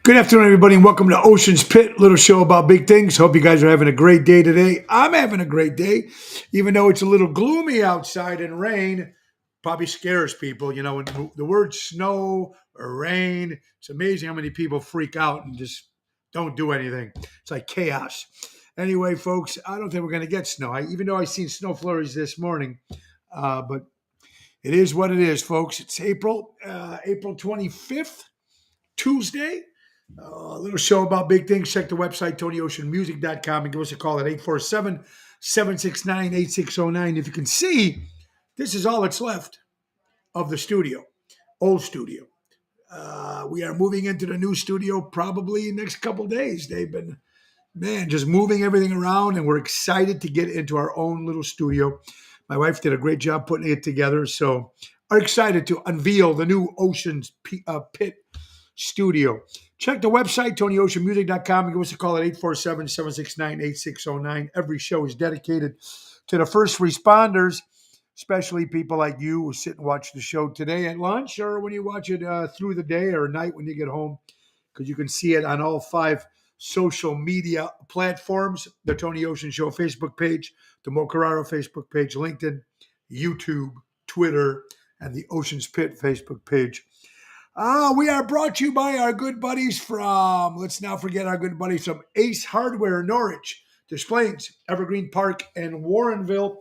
Good afternoon, everybody, and welcome to Ocean's Pit, little show about big things. Hope you guys are having a great day today. I'm having a great day, even though it's a little gloomy outside and rain. Probably scares people, when the word snow or rain. It's amazing how many people freak out and just don't do anything. It's like chaos. Anyway, folks, I don't think we're going to get snow. Even though I seen snow flurries this morning, but it is what it is, folks. It's April 25th. Tuesday. A little show about big things. Check the website, TonyOceanMusic.com, and give us a call at 847-769-8609. If you can see, this is all that's left of the studio, old studio. We are moving into the new studio probably next couple days. They've been, just moving everything around, and we're excited to get into our own little studio. My wife did a great job putting it together, so are excited to unveil the new Ocean's Pit studio. Check the website, TonyOceanMusic.com, and give us a call at 847-769-8609. Every show is dedicated to the first responders, especially people like you who sit and watch the show today at lunch or when you watch it through the day or night when you get home, because you can see it on all 5 social media platforms: the Tony Ocean Show Facebook page, the Mo Carraro Facebook page, LinkedIn, YouTube, Twitter, and the Ocean's Pit Facebook page. We are brought to you by our good buddies from, let's not forget our good buddies from Ace Hardware, Norwich, Des Plaines, Evergreen Park, and Warrenville.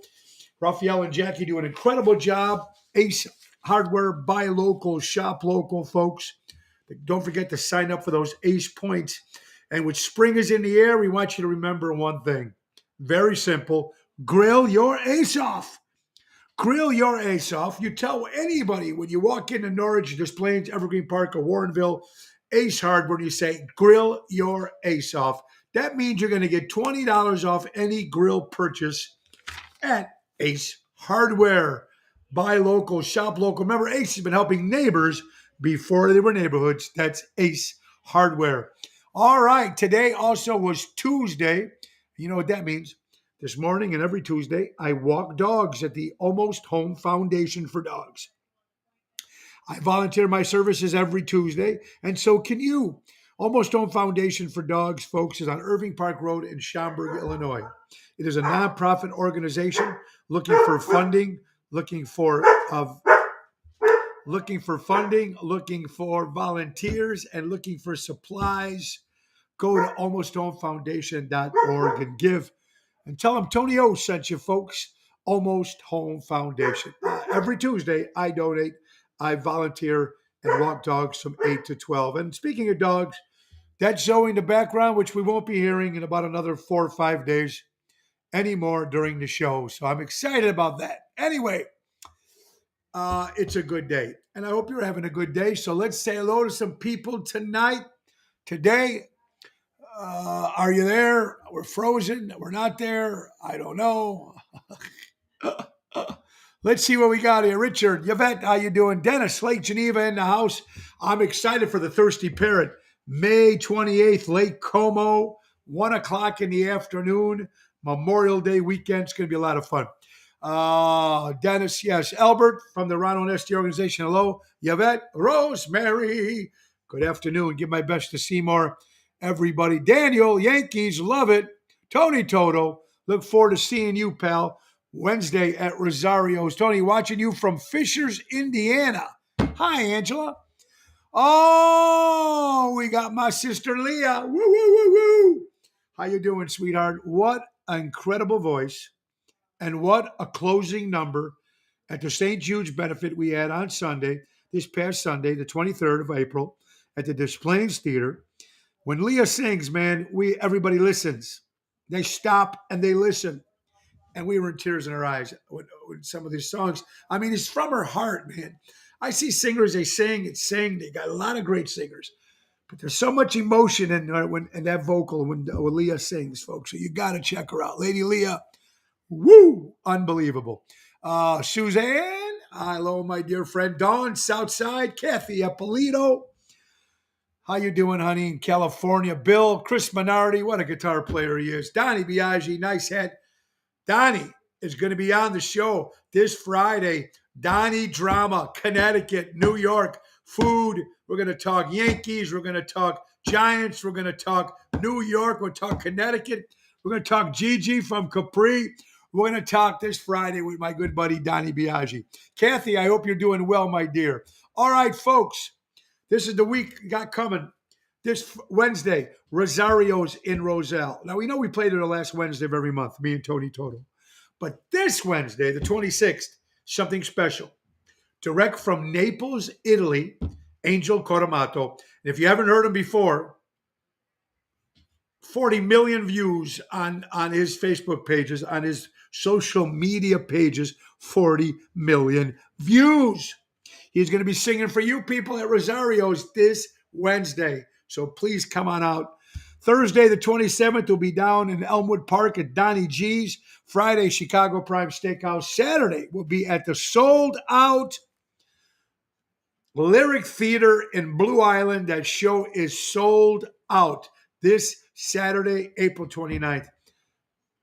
Raphael and Jackie do an incredible job. Ace Hardware, buy local, shop local, folks. Don't forget to sign up for those Ace points. And with spring is in the air, we want you to remember one thing. Very simple. Grill your ace off. Grill your ace off. You tell anybody when you walk into Norwich, Des Plaines, Evergreen Park, or Warrenville, Ace Hardware, you say, grill your ace off. That means you're going to get $20 off any grill purchase at Ace Hardware. Buy local, shop local. Remember, Ace has been helping neighbors before they were neighborhoods. That's Ace Hardware. All right, today also was Tuesday. You know what that means. This morning and every Tuesday, I walk dogs at the Almost Home Foundation for Dogs. I volunteer my services every Tuesday, and so can you. Almost Home Foundation for Dogs, folks, is on Irving Park Road in Schaumburg, Illinois. It is a nonprofit organization looking for funding, looking for volunteers, and looking for supplies. Go to almosthomefoundation.org and give. And tell them Tony O sent you, folks. Almost Home Foundation. Every Tuesday, I donate, I volunteer, and walk dogs from 8 to 12. And speaking of dogs, that's Zoe in the background, which we won't be hearing in about another 4 or 5 days anymore during the show. So I'm excited about that. Anyway, it's a good day. And I hope you're having a good day. So let's say hello to some people tonight. Today, are you there? We're frozen. We're not there. I don't know. Let's see what we got here. Richard, Yvette, how you doing? Dennis, Lake Geneva in the house. I'm excited for the Thirsty Parrot. May 28th, Lake Como, 1 o'clock in the afternoon. Memorial Day weekend. It's going to be a lot of fun. Dennis, yes. Albert from the Ron Onesti organization. Hello. Yvette, Rosemary. Good afternoon. Give my best to Seymour. Everybody. Daniel, Yankees, love it. Tony Toto, look forward to seeing you, pal, Wednesday at Rosario's. Tony, watching you from Fishers, Indiana. Hi, Angela. Oh, we got my sister Leah. Woo, woo, woo, woo. How you doing, sweetheart? What an incredible voice, and what a closing number at the St. Jude's benefit we had on Sunday, this past Sunday, the 23rd of April, at the Des Plaines Theater. When Leah sings, man, everybody listens. They stop and they listen. And we were in tears in our eyes with some of these songs. I mean, it's from her heart, man. I see singers, they sing and sing. They got a lot of great singers. But there's so much emotion in that vocal when Leah sings, folks. So you got to check her out. Lady Leah, woo, unbelievable. Suzanne, hello, my dear friend. Dawn, Southside. Kathy Ippolito. How you doing, honey, in California? Bill, Chris Minardi, what a guitar player he is. Donnie Biaggi, nice head. Donnie is going to be on the show this Friday. Donnie Drama, Connecticut, New York, food. We're going to talk Yankees. We're going to talk Giants. We're going to talk New York. We'll talk Connecticut. We're going to talk Gigi from Capri. We're going to talk this Friday with my good buddy, Donnie Biaggi. Kathy, I hope you're doing well, my dear. All right, folks. This is the week we got coming. This Wednesday, Rosario's in Roselle. Now, we know we played it the last Wednesday of every month, me and Tony Toto. But this Wednesday, the 26th, something special. Direct from Naples, Italy, Angel Coramato. And if you haven't heard him before, 40 million views on his Facebook pages, on his social media pages, 40 million views. He's going to be singing for you people at Rosario's this Wednesday. So please come on out. Thursday, the 27th, will be down in Elmwood Park at Donnie G's. Friday, Chicago Prime Steakhouse. Saturday, will be at the sold-out Lyric Theater in Blue Island. That show is sold out this Saturday, April 29th.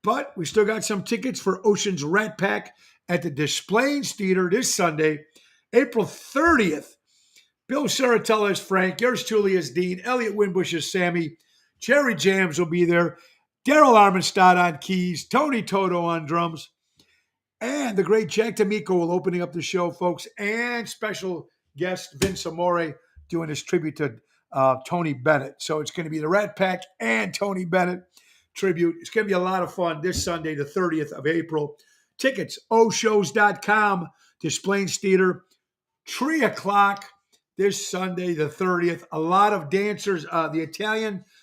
But we still got some tickets for Ocean's Rat Pack at the Des Plaines Theater this Sunday, April 30th. Bill Saratella is Frank. Yours truly is Dean. Elliot Winbush is Sammy. Jerry Jams will be there. Daryl Armenstadt on keys. Tony Toto on drums. And the great Jack D'Amico will opening up the show, folks. And special guest Vince Amore doing his tribute to Tony Bennett. So it's going to be the Rat Pack and Tony Bennett tribute. It's going to be a lot of fun this Sunday, the 30th of April. Tickets, oshows.com. Des Plaines Theater, 3 o'clock this Sunday, the 30th. A lot of dancers,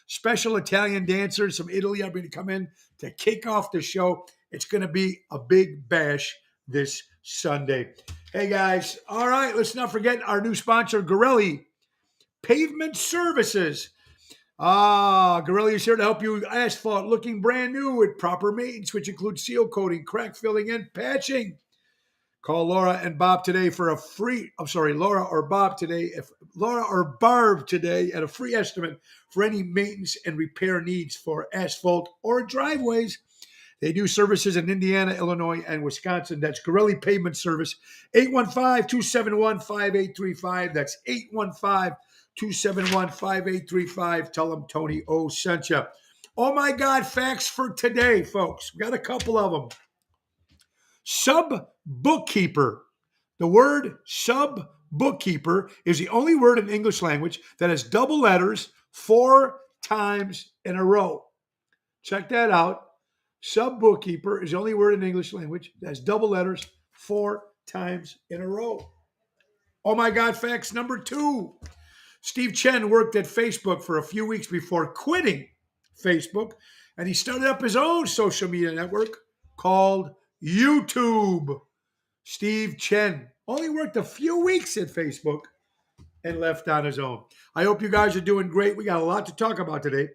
special Italian dancers from Italy are going to come in to kick off the show. It's going to be a big bash this Sunday. Hey, guys. All right, let's not forget our new sponsor, Gorelli Pavement Services. Gorelli is here to help you asphalt looking brand new with proper maintenance, which includes seal coating, crack filling, and patching. Call Laura and Bob today for a free, Laura or Barb today at a free estimate for any maintenance and repair needs for asphalt or driveways. They do services in Indiana, Illinois, and Wisconsin. That's Gorelli Pavement Service, 815-271-5835. That's 815-271-5835. Tell them Tony O sent you. Oh, my God, facts for today, folks. We got a couple of them. Sub-bookkeeper. The word sub-bookkeeper is the only word in English language that has double letters 4 times in a row. Check that out. Sub-bookkeeper is the only word in English language that has double letters 4 times in a row. Oh my God, facts number 2. Steve Chen worked at Facebook for a few weeks before quitting Facebook, and he started up his own social media network called YouTube. Steve Chen only worked a few weeks at Facebook and left on his own. I hope you guys are doing great. We got a lot to talk about today.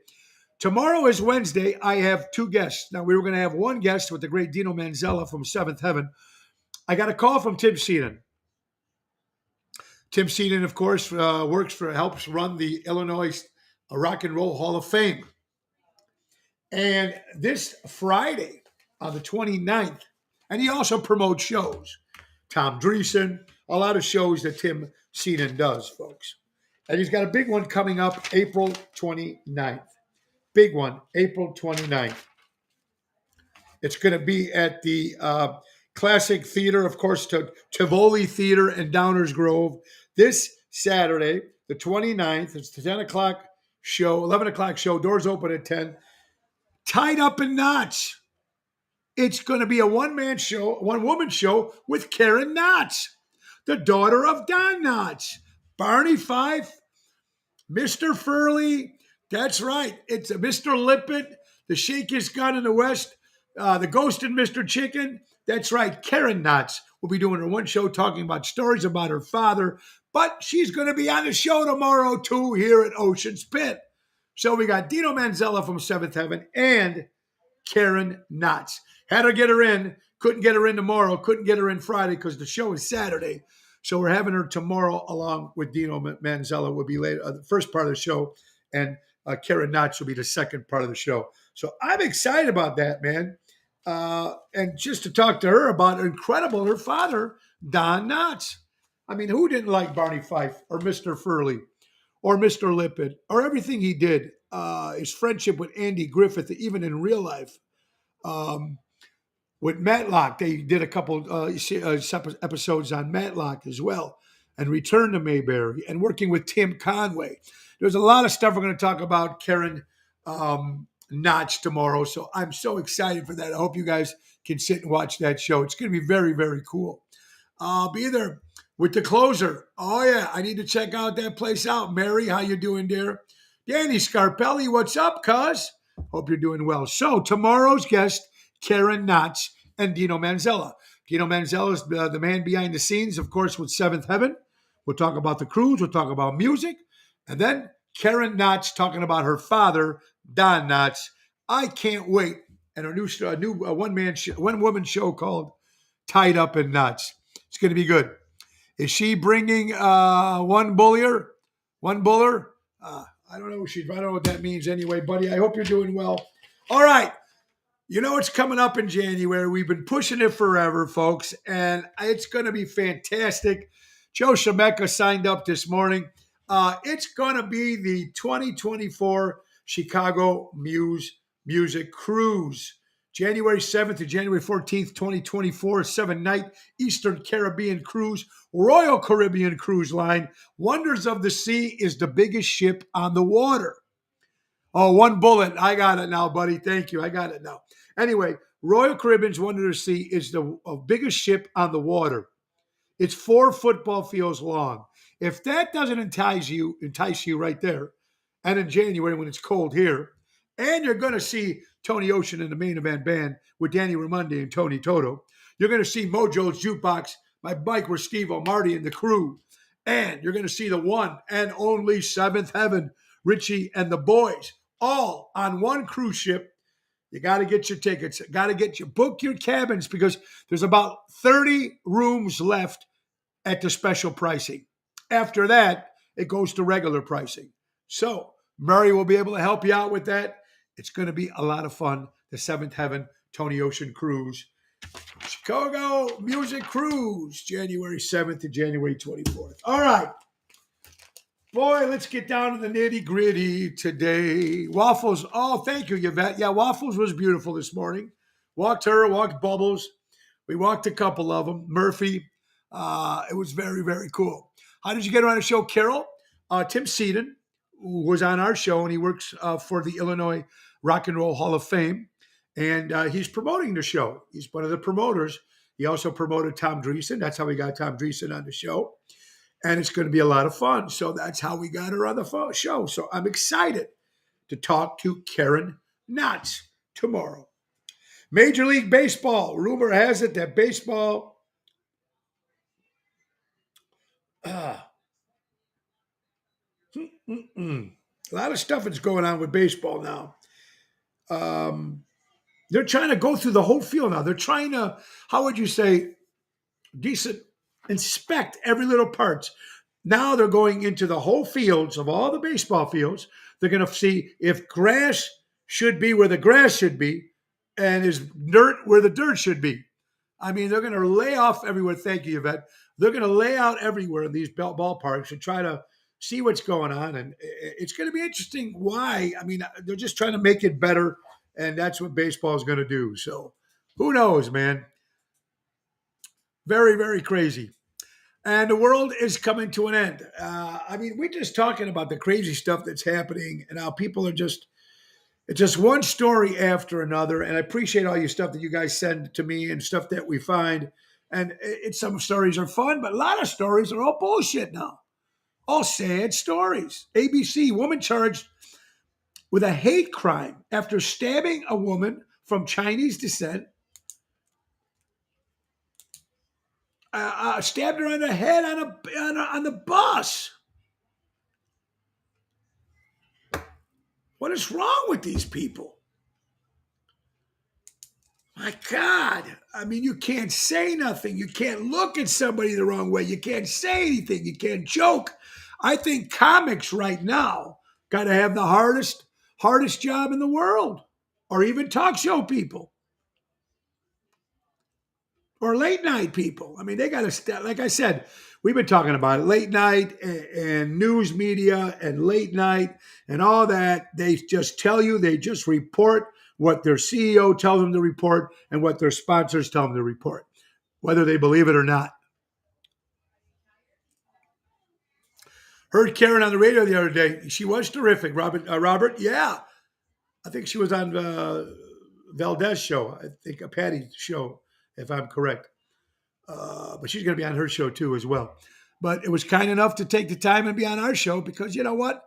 Tomorrow is Wednesday. I have 2 guests. Now, we were going to have 1 guest with the great Dino Manzella from Seventh Heaven. I got a call from Tim Seenan. Tim Seenan, of course, helps run the Illinois Rock and Roll Hall of Fame. And this Friday, on the 29th, and he also promotes shows. Tom Dreesen, a lot of shows that Tim Seenan does, folks. And he's got a big one coming up April 29th. Big one, April 29th. It's going to be at the Classic Theater, of course, Tivoli Theater in Downers Grove. This Saturday, the 29th, it's the 10 o'clock show, 11 o'clock show. Doors open at 10. Tied Up in Knots. It's going to be a one-woman show with Karen Knotts, the daughter of Don Knotts. Barney Fife, Mr. Furley. That's right. It's Mr. Lippet, the Shakiest Gun in the West, the Ghost and Mr. Chicken. That's right. Karen Knotts will be doing her one show talking about stories about her father, But she's going to be on the show tomorrow, too, here at Ocean's Pit. So we got Dino Manzella from Seventh Heaven and Karen Knotts. Had to get her in. Couldn't get her in tomorrow. Couldn't get her in Friday because the show is Saturday. So we're having her tomorrow along with Dino Manzella will be later, the first part of the show. And Karen Knotts will be the second part of the show. So I'm excited about that, man. And just to talk to her about her father, Don Knotts. I mean, who didn't like Barney Fife or Mr. Furley or Mr. Lippett or everything he did? His friendship with Andy Griffith, even in real life. With Matlock, they did a couple episodes on Matlock as well, and Return to Mayberry, and working with Tim Conway. There's a lot of stuff we're going to talk about Karen Knotts tomorrow, so I'm so excited for that. I hope you guys can sit and watch that show. It's going to be very, very cool. I'll be there with the closer. Oh, yeah, I need to check out that place out. Mary, how you doing there? Danny Scarpelli, what's up, cuz? Hope you're doing well. So tomorrow's guest, Karen Knotts and Dino Manzella. Dino Manzella is the man behind the scenes, of course, with Seventh Heaven. We'll talk about the cruise. We'll talk about music. And then Karen Knotts talking about her father, Don Knotts. I can't wait. And her new one-woman show called Tied Up in Knots. It's going to be good. Is she bringing one buller? I don't know. I don't know what that means anyway, buddy. I hope you're doing well. All right. You know it's coming up in January. We've been pushing it forever, folks, and it's going to be fantastic. Joe Shemeka signed up this morning. It's going to be the 2024 Chicago Music Cruise. January 7th to January 14th, 2024, 7-night Eastern Caribbean cruise, Royal Caribbean Cruise Line. Wonders of the Sea is the biggest ship on the water. Oh, one bullet. I got it now, buddy. Thank you. I got it now. Anyway, Royal Caribbean's Wonder of the Sea is the biggest ship on the water. It's 4 football fields long. If that doesn't entice you right there, and in January when it's cold here, and you're going to see Tony Ocean in the main event band with Danny Raimondi and Tony Toto, you're going to see Mojo's Jukebox, my Mike with Steve O'Marty and the crew, and you're going to see the one and only Seventh Heaven, Richie and the boys, all on one cruise ship. You got to get your tickets. Book your cabins because there's about 30 rooms left at the special pricing. After that, it goes to regular pricing. So Murray will be able to help you out with that. It's going to be a lot of fun. The Seventh Heaven Tony Ocean Cruise. Chicago Music Cruise, January 7th to January 24th. All right. Boy, let's get down to the nitty-gritty today. Waffles. Oh, thank you, Yvette. Yeah, Waffles was beautiful this morning. Walked her, walked Bubbles. We walked a couple of them. Murphy. It was very, very cool. How did you get on the show, Carol? Tim Seaton, who was on our show, and he works for the Illinois Rock and Roll Hall of Fame. And he's promoting the show. He's one of the promoters. He also promoted Tom Dreesen. That's how we got Tom Dreesen on the show. And it's going to be a lot of fun. So that's how we got her on the show. So I'm excited to talk to Karen Knotts tomorrow. Major League Baseball. Rumor has it that baseball... a lot of stuff is going on with baseball now. They're trying to go through the whole field now. They're trying to, how would you say, inspect every little part. Now they're going into the whole fields of all the baseball fields. They're going to see if grass should be where the grass should be and is dirt where the dirt should be. I mean, they're going to lay off everywhere. Thank you, Yvette. They're going to lay out everywhere in these ballparks and try to see what's going on. And it's going to be interesting why. I mean, they're just trying to make it better. And that's what baseball is going to do. So who knows, man? Very, very crazy. And the world is coming to an end. I mean, we're just talking about the crazy stuff that's happening and how people are it's just one story after another. And I appreciate all your stuff that you guys send to me and stuff that we find. And some stories are fun, but a lot of stories are all bullshit now. All sad stories. ABC, woman charged with a hate crime after stabbing a woman from Chinese descent. stabbed her on the head on the bus. What is wrong with these people? My God. I mean, you can't say nothing. You can't look at somebody the wrong way. You can't say anything. You can't joke. I think comics right now got to have the hardest job in the world, or even talk show people, or late night people. I mean, they got to, like I said, we've been talking about it, late night and news media and late night and all that. They just tell you, they just report what their CEO tells them to report and what their sponsors tell them to report, whether they believe it or not. Heard Karen on the radio the other day. She was terrific. Robert, yeah. I think she was on Valdez show. I think a Patty show, if I'm correct. But she's going to be on her show too as well. But it was kind enough to take the time and be on our show because you know what?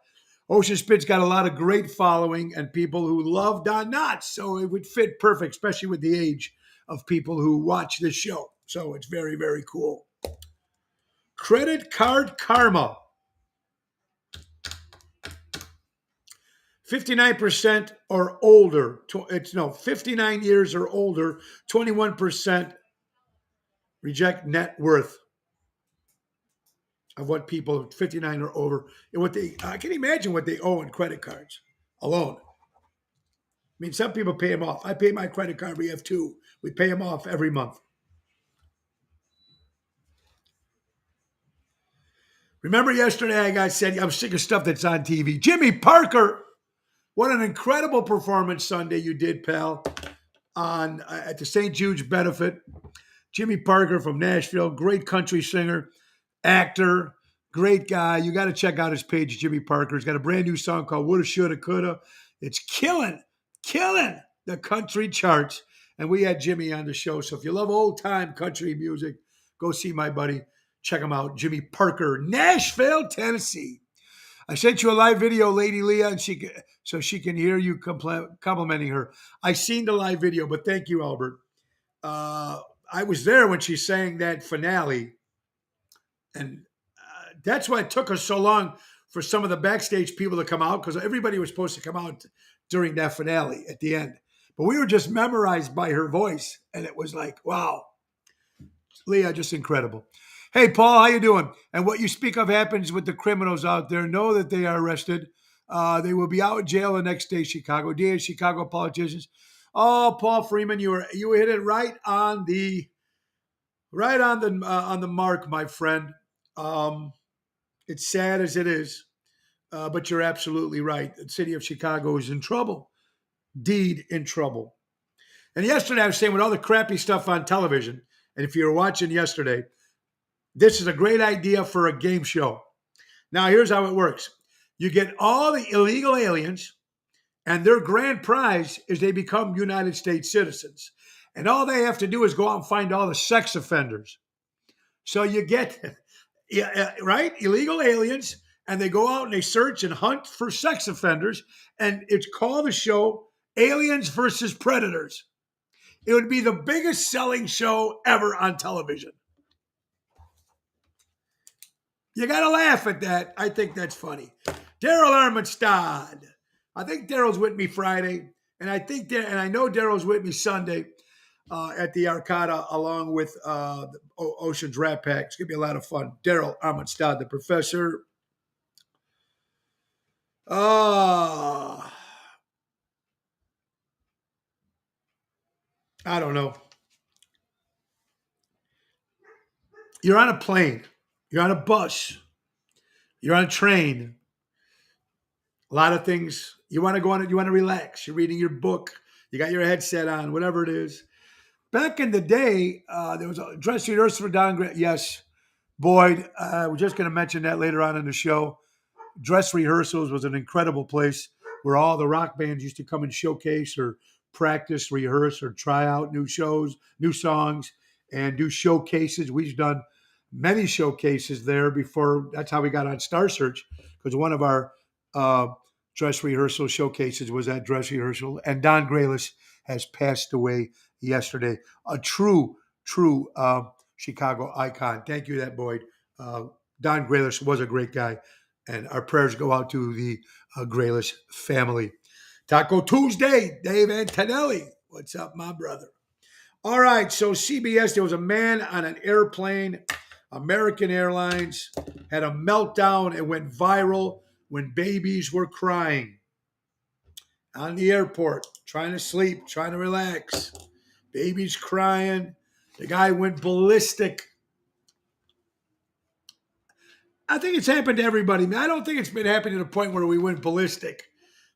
Ocean Spit's got a lot of great following and people who love Don Knotts. So it would fit perfect, especially with the age of people who watch this show. So it's very, very cool. Credit Card Karma. 59% or older. It's 59 years or older. 21% reject net worth of what people 59 or over and what they. I can imagine what they owe in credit cards alone. I mean, some people pay them off. I pay my credit card. We have two. We pay them off every month. Remember yesterday I said I'm sick of stuff that's on TV. Jimmy Parker, what an incredible performance Sunday you did, pal, on at the St. Jude's benefit. Jimmy Parker from Nashville, great country singer, actor, great guy. You got to check out his page, Jimmy Parker. He's got a brand new song called Woulda, Shoulda, Coulda. It's killing the country charts. And we had Jimmy on the show. So if you love old time country music, go see my buddy. Check him out, Jimmy Parker, Nashville, Tennessee. I sent you a live video, Lady Leah, and so she can hear you complimenting her. I seen the live video, but thank you, Albert. I was there when she sang that finale, and that's why it took us so long for some of the backstage people to come out, because everybody was supposed to come out during that finale at the end. But we were just memorized by her voice, and it was like, wow. Leah, just incredible. Hey, Paul, how you doing? And what you speak of happens with the criminals out there. Know that they are arrested. They will be out in jail the next day, Chicago. Dear Chicago politicians. Oh, Paul Freeman, you hit it right on the mark, my friend. It's sad as it is, but you're absolutely right. The city of Chicago is in trouble. Indeed, in trouble. And yesterday I was saying with all the crappy stuff on television, and if you were watching yesterday, this is a great idea for a game show. Now, here's how it works. You get all the illegal aliens, and their grand prize is they become United States citizens. And all they have to do is go out and find all the sex offenders. So you get, right, illegal aliens, and they go out and they search and hunt for sex offenders. And it's called the show Aliens versus Predators. It would be the biggest selling show ever on television. You got to laugh at that. I think that's funny. Daryl Armstead. I think Daryl's with me Friday, and I know Daryl's with me Sunday at the Arcada along with the Ocean's Rat Pack. It's going to be a lot of fun. Daryl Armstead, the professor. I don't know. You're on a plane. You're on a bus. You're on a train. A lot of things. You want to go on it. You want to relax. You're reading your book. You got your headset on, whatever it is. Back in the day, there was a dress rehearsal for Don Grant. Yes, Boyd. We're just going to mention that later on in the show. Dress rehearsals was an incredible place where all the rock bands used to come and showcase or practice, rehearse, or try out new shows, new songs, and do showcases. We've done many showcases there before. That's how we got on Star Search, because one of our dress rehearsal showcases was at dress rehearsal. And Don Graylis has passed away yesterday. A true Chicago icon. Thank you, that Boyd. Don Graylish was a great guy, and our prayers go out to the Graylish family. Taco Tuesday, Dave Antonelli. What's up, my brother? All right, so CBS, there was a man on an airplane, American Airlines, had a meltdown and went viral when babies were crying on the airport, trying to sleep, trying to relax. Babies crying. The guy went ballistic. I think it's happened to everybody. I don't think it's been happening to the point where we went ballistic,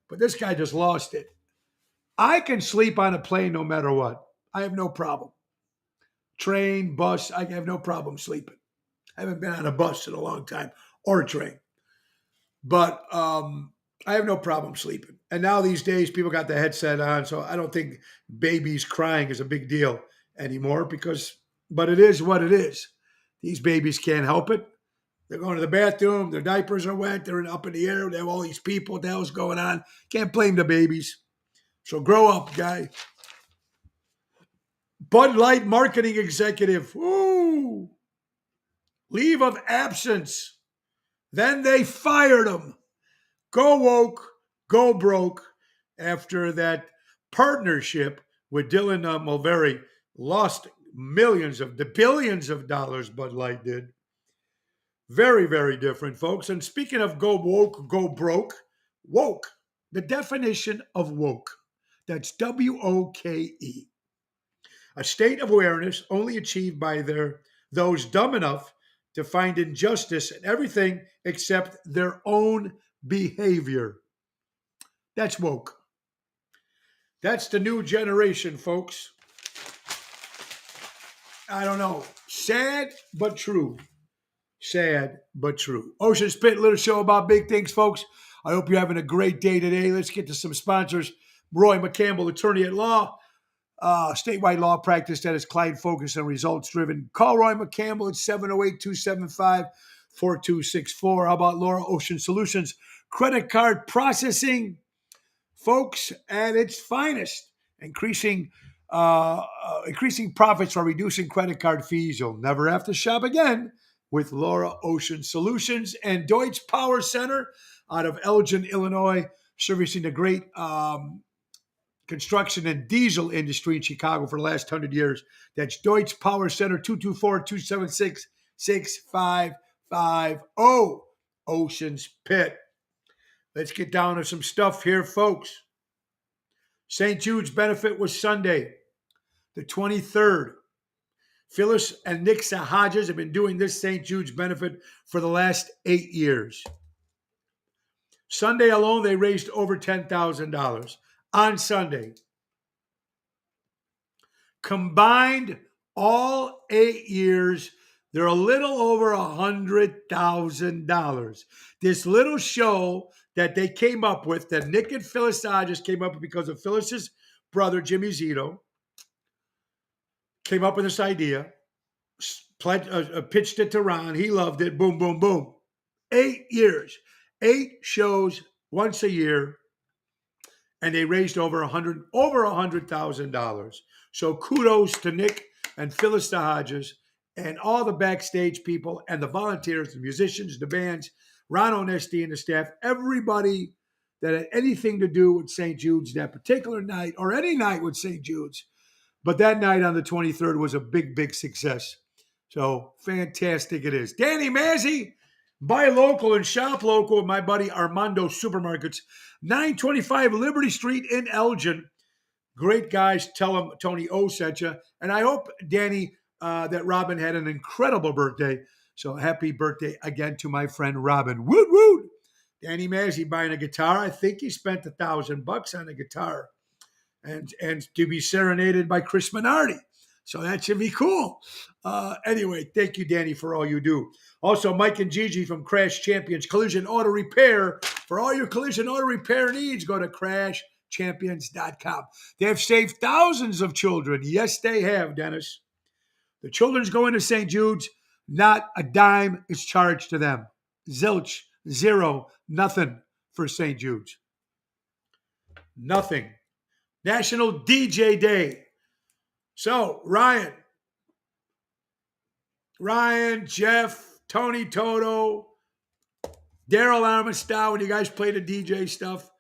but this guy just lost it. I can sleep on a plane no matter what. I have no problem. Train, bus, I have no problem sleeping. I haven't been on a bus in a long time or a train, but I have no problem sleeping. And now these days, people got the headset on, so I don't think babies crying is a big deal anymore but it is what it is. These babies can't help it. They're going to the bathroom, their diapers are wet, they're up in the air, they have all these people, what the hell's going on? Can't blame the babies. So grow up, guy. Bud Light marketing executive. Ooh. Leave of absence. Then they fired him. Go woke, go broke. After that partnership with Dylan Mulvaney lost billions of dollars, Bud Light did. Very, very different, folks. And speaking of go woke, go broke, woke, the definition of woke, that's WOKE. A state of awareness only achieved by those dumb enough to find injustice in everything except their own behavior. That's woke. That's the new generation, folks. I don't know. Sad but true. Sad but true. Ocean Spit, little show about big things, folks. I hope you're having a great day today. Let's get to some sponsors. Roy McCampbell, attorney at law. Statewide law practice that is client focused and results driven. Call Roy McCampbell at 708-275-4264. How about Laura Ocean Solutions? Credit card processing, folks, at its finest. Increasing profits while reducing credit card fees. You'll never have to shop again with Laura Ocean Solutions. And Deutsch Power Center out of Elgin, Illinois, servicing the great construction and diesel industry in Chicago for the last 100 years. That's Deutsch Power Center, 224-276-6550. Ocean's Pit. Let's get down to some stuff here, folks. St. Jude's benefit was Sunday, the 23rd. Phyllis and Nixa Hodges have been doing this St. Jude's benefit for the last 8 years. Sunday alone, they raised over $10,000 on Sunday. Combined all 8 years, they're a little over $100,000. This little show that they came up with, that Nick and Phyllis Hodges came up with because of Phyllis's brother, Jimmy Zito, came up with this idea, pitched it to Ron. He loved it. Boom, boom, boom. 8 years, 8 shows once a year, and they raised over $100,000. So kudos to Nick and Phyllis Hodges and all the backstage people and the volunteers, the musicians, the bands, Ron Onesti and the staff, everybody that had anything to do with St. Jude's that particular night or any night with St. Jude's. But that night on the 23rd was a big, big success. So fantastic it is. Danny Mazzi, buy local and shop local with my buddy Armando Supermarkets, 925 Liberty Street in Elgin. Great guys. Tell them Tony O sent you. And I hope, Danny, that Robin had an incredible birthday. So happy birthday again to my friend Robin. Woot woot. Danny Mazzi buying a guitar. I think he spent $1,000 on a guitar. And to be serenaded by Chris Minardi. So that should be cool. Anyway, thank you, Danny, for all you do. Also, Mike and Gigi from Crash Champions Collision Auto Repair. For all your collision auto repair needs, go to crashchampions.com. They have saved thousands of children. Yes, they have, Dennis. The children's going to St. Jude's. Not a dime is charged to them. Zilch, zero, nothing for St. Jude's. Nothing. National DJ Day. So, Ryan, Ryan, Jeff, Tony Toto, Daryl Armistead, when you guys play the DJ stuff.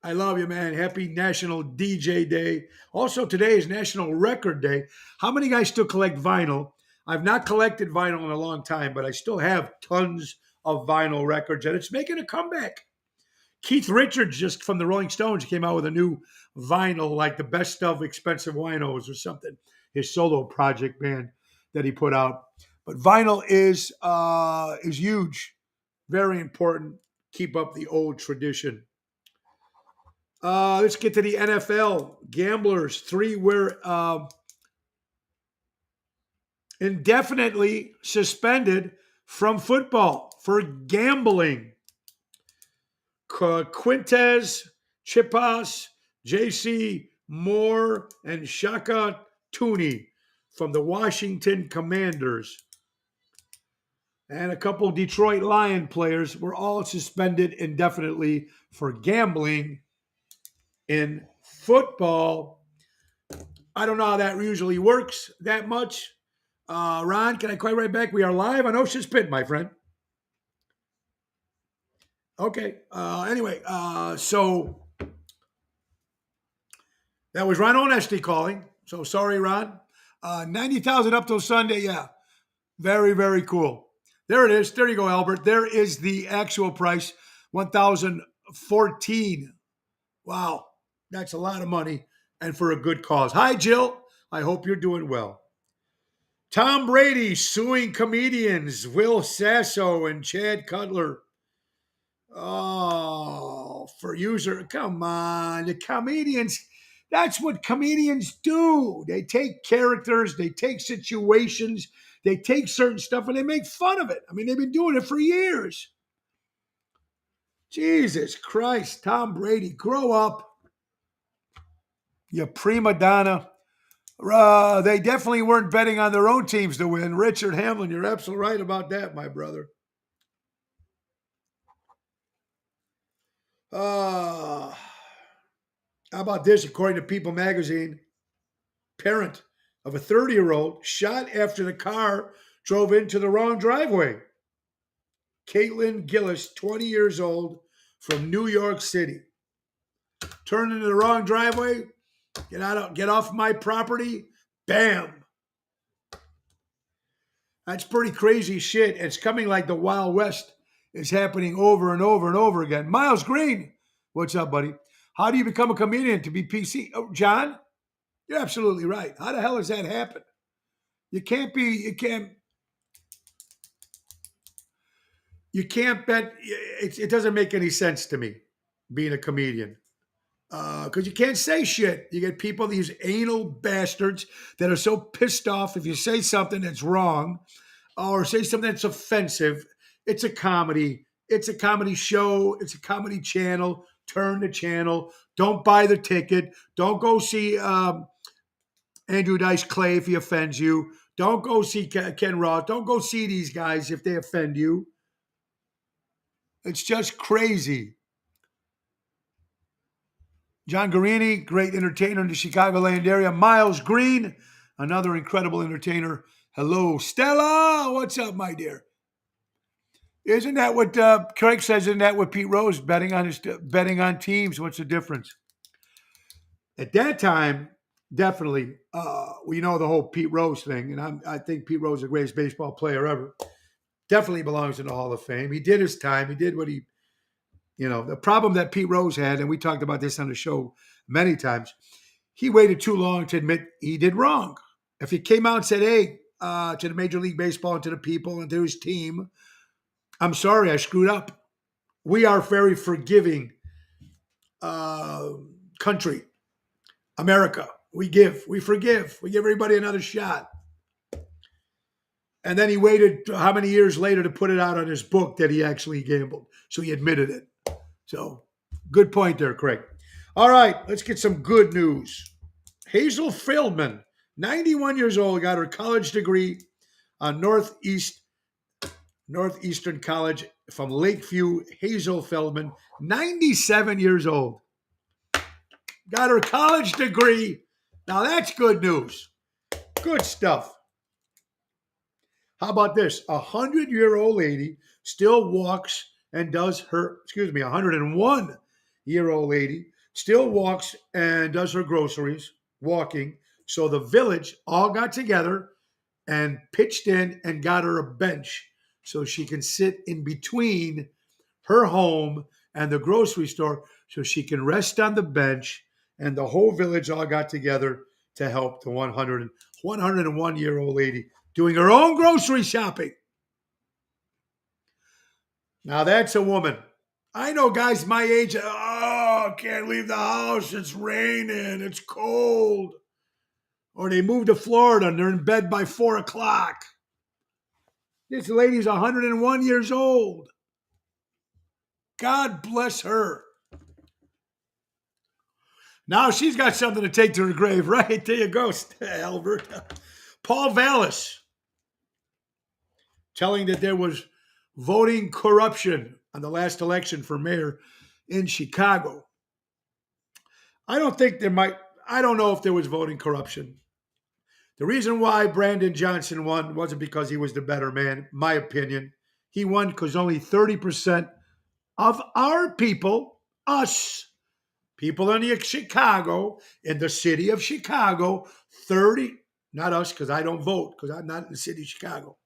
I love you, man. Happy National DJ Day. Also, today is National Record Day. How many guys still collect vinyl? I've not collected vinyl in a long time, but I still have tons of vinyl records, and it's making a comeback. Keith Richards, just from the Rolling Stones, came out with a new vinyl, like the best of expensive winos or something. His solo project band that he put out. But vinyl is huge, very important. Keep up the old tradition. Let's get to the NFL. Gamblers, 3 were indefinitely suspended from football for gambling. Quintez Chipas, J.C. Moore, and Shaka Tooney from the Washington Commanders. And a couple Detroit Lion players were all suspended indefinitely for gambling in football. I don't know how that usually works that much. Ron, can I call you right back? We are live on Ocean's Pit, my friend. Okay. Anyway, so that was Ron Onesti calling. So sorry, Ron. 90,000 up till Sunday. Yeah. Very, very cool. There it is. There you go, Albert. There is the actual price. 1,014. Wow. That's a lot of money and for a good cause. Hi, Jill. I hope you're doing well. Tom Brady suing comedians Will Sasso and Chad Cutler. Oh, for user. Come on. The comedians, that's what comedians do. They take characters, they take situations, they take certain stuff and they make fun of it. I mean, they've been doing it for years. Jesus Christ, Tom Brady, grow up. You prima donna. They definitely weren't betting on their own teams to win. Richard Hamlin, you're absolutely right about that, my brother. How about this? According to People magazine, parent of a 30-year-old shot after the car drove into the wrong driveway. Caitlin Gillis, 20 years old, from New York City. Turned into the wrong driveway. Get off my property. Bam. That's pretty crazy shit. It's coming like the Wild West is happening over and over and over again. Miles Green, what's up, buddy? How do you become a comedian to be PC? Oh, John, you're absolutely right. How the hell does that happen? You can't bet. It doesn't make any sense to me being a comedian. Because you can't say shit. You get people, these anal bastards that are so pissed off if you say something that's wrong or say something that's offensive. It's a comedy. It's a comedy show. It's a comedy channel. Turn the channel. Don't buy the ticket. Don't go see Andrew Dice Clay if he offends you. Don't go see Ken Roth. Don't go see these guys if they offend you. It's just crazy. John Guarini, great entertainer in the Chicagoland area. Miles Green, another incredible entertainer. Hello, Stella. What's up, my dear? Isn't that what Craig says? Isn't that what Pete Rose betting on teams? What's the difference? At that time, definitely, we know the whole Pete Rose thing, and I think Pete Rose is the greatest baseball player ever. Definitely belongs in the Hall of Fame. He did his time. He did what he. The problem that Pete Rose had, and we talked about this on the show many times, he waited too long to admit he did wrong. If he came out and said, hey, to the Major League Baseball and to the people and to his team, I'm sorry, I screwed up. We are very forgiving country, America. We forgive. We give everybody another shot. And then he waited how many years later to put it out on his book that he actually gambled. So he admitted it. So good point there, Craig. All right, let's get some good news. Hazel Feldman, 91 years old, got her college degree on Northeastern College from Lakeview. Hazel Feldman, 97 years old, got her college degree. Now that's good news. Good stuff. How about this? 100-year-old lady still walks and does her, 101-year-old lady still walks and does her groceries walking. So the village all got together and pitched in and got her a bench so she can sit in between her home and the grocery store so she can rest on the bench. And the whole village all got together to help the 101-year-old lady doing her own grocery shopping. Now that's a woman. I know guys my age, can't leave the house. It's raining. It's cold. Or they moved to Florida and they're in bed by 4 o'clock. This lady's 101 years old. God bless her. Now she's got something to take to her grave, right? There you go, Albert. Paul Vallis telling that there was voting corruption on the last election for mayor in Chicago. I don't know if there was voting corruption. The reason why Brandon Johnson won wasn't because he was the better man, my opinion. He won because only 30% of our people, us, people in Chicago, in the city of Chicago, not us because I don't vote because I'm not in the city of Chicago,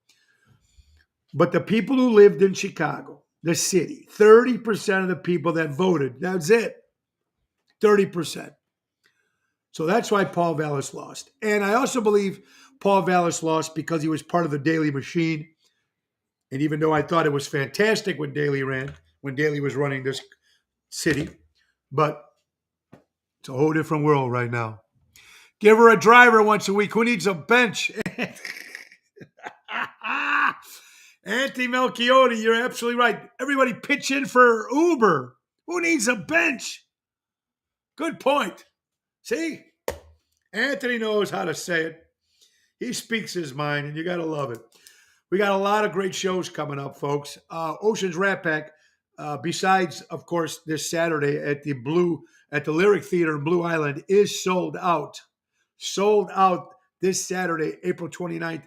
but the people who lived in Chicago, the city, 30% of the people that voted, that's it, 30%. So that's why Paul Vallis lost. And I also believe Paul Vallis lost because he was part of the Daley machine. And even though I thought it was fantastic when Daley was running this city, but it's a whole different world right now. Give her a driver once a week. Who needs a bench? Anthony Melchiori, you're absolutely right. Everybody pitch in for Uber. Who needs a bench? Good point. See? Anthony knows how to say it. He speaks his mind, and you got to love it. We got a lot of great shows coming up, folks. Ocean's Rat Pack, besides, of course, this Saturday at the Lyric Theater in Blue Island, is sold out. Sold out this Saturday, April 29th,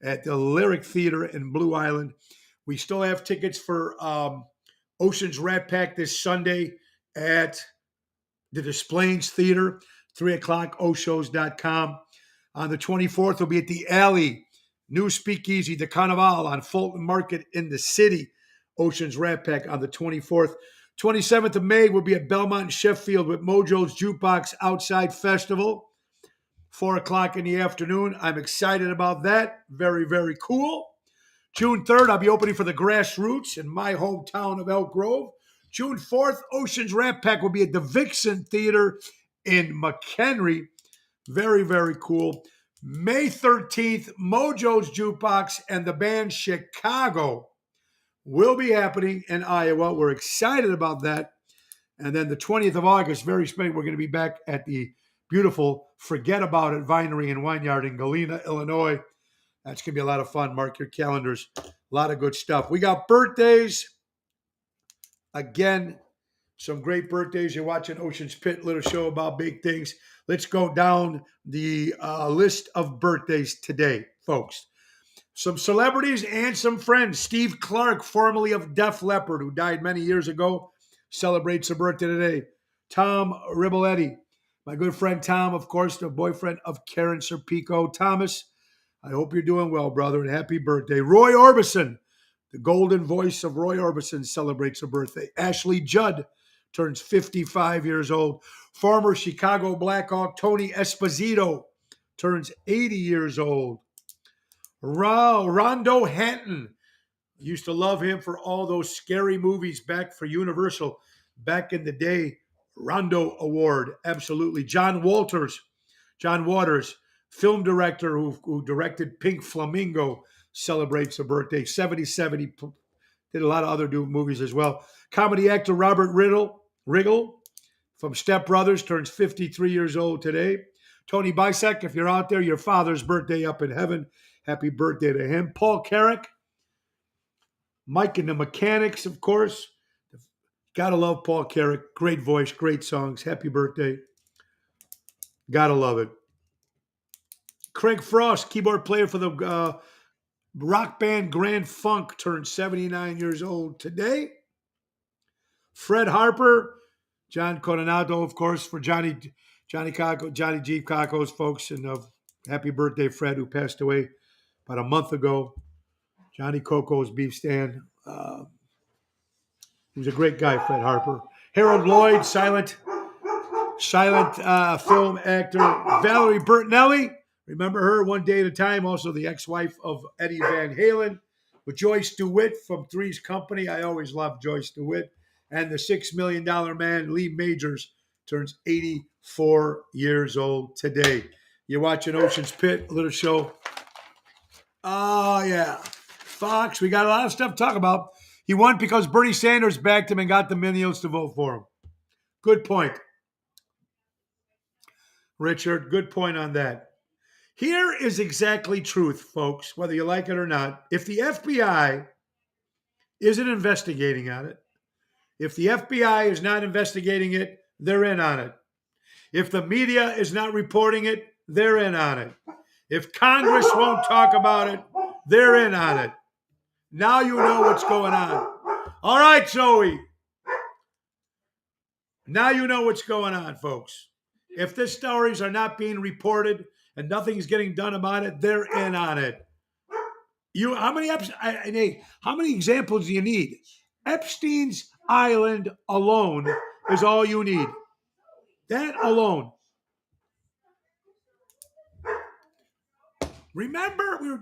at the Lyric Theater in Blue Island. We still have tickets for Ocean's Rat Pack this Sunday at the Des Plaines Theater, 3 o'clock, oshows.com. On the 24th, we'll be at the Alley, New Speakeasy, the Carnival on Fulton Market in the city. Ocean's Rat Pack on the 24th. 27th of May, we'll be at Belmont and Sheffield with Mojo's Jukebox Outside Festival, 4 o'clock in the afternoon. I'm excited about that. Very, very cool. June 3rd, I'll be opening for the Grassroots in my hometown of Elk Grove. June 4th, Ocean's Rat Pack will be at the Vixen Theater in McHenry. Very, very cool. May 13th, Mojo's Jukebox and the band Chicago will be happening in Iowa. We're excited about that. And then the 20th of August, very special, we're going to be back at the beautiful Forget About It Vinery and Wineyard in Galena, Illinois. That's going to be a lot of fun. Mark your calendars. A lot of good stuff. We got birthdays. Again, some great birthdays. You're watching Ocean's Pit, little show about big things. Let's go down the list of birthdays today, folks. Some celebrities and some friends. Steve Clark, formerly of Def Leppard, who died many years ago, celebrates a birthday today. Tom Riboletti, my good friend Tom, of course, the boyfriend of Karen Serpico. Thomas, I hope you're doing well, brother, and happy birthday. Roy Orbison, the golden voice of Roy Orbison, celebrates a birthday. Ashley Judd turns 55 years old. Former Chicago Blackhawk Tony Esposito turns 80 years old. Rondo Hanton, used to love him for all those scary movies back for Universal back in the day. Rondo Award, absolutely. John Waters, film director who directed Pink Flamingo, celebrates a birthday. 77, he did a lot of other movies as well. Comedy actor Robert Riggle from Step Brothers turns 53 years old today. Tony Bisek, if you're out there, your father's birthday up in heaven. Happy birthday to him. Paul Carrick, Mike and the Mechanics, of course. Gotta love Paul Carrick. Great voice, great songs. Happy birthday. Gotta love it. Craig Frost, keyboard player for the Rock band Grand Funk turned 79 years old today. Fred Harper, John Coronado, of course, for Johnny G. Cocco's folks, and happy birthday, Fred, who passed away about a month ago. Johnny Coco's beef stand. He was a great guy, Fred Harper. Harold Lloyd, silent film actor. Valerie Bertinelli, remember her, One Day at a Time, also the ex-wife of Eddie Van Halen. With Joyce DeWitt from Three's Company. I always loved Joyce DeWitt. And the $6 million man, Lee Majors, turns 84 years old today. You're watching Ocean's Pit, a little show. Oh, yeah. Fox, we got a lot of stuff to talk about. He won because Bernie Sanders backed him and got the millennials to vote for him. Good point. Richard, good point on that. Here is exactly truth, folks, whether you like it or not. If the FBI isn't investigating on it, if the FBI is not investigating it, they're in on it. If the media is not reporting it, they're in on it. If Congress won't talk about it, they're in on it. Now you know what's going on. All right, Zoe. Now you know what's going on, folks. If the stories are not being reported and nothing's getting done about it, they're in on it. How many examples do you need? Epstein's Island alone is all you need. That alone. Remember, we were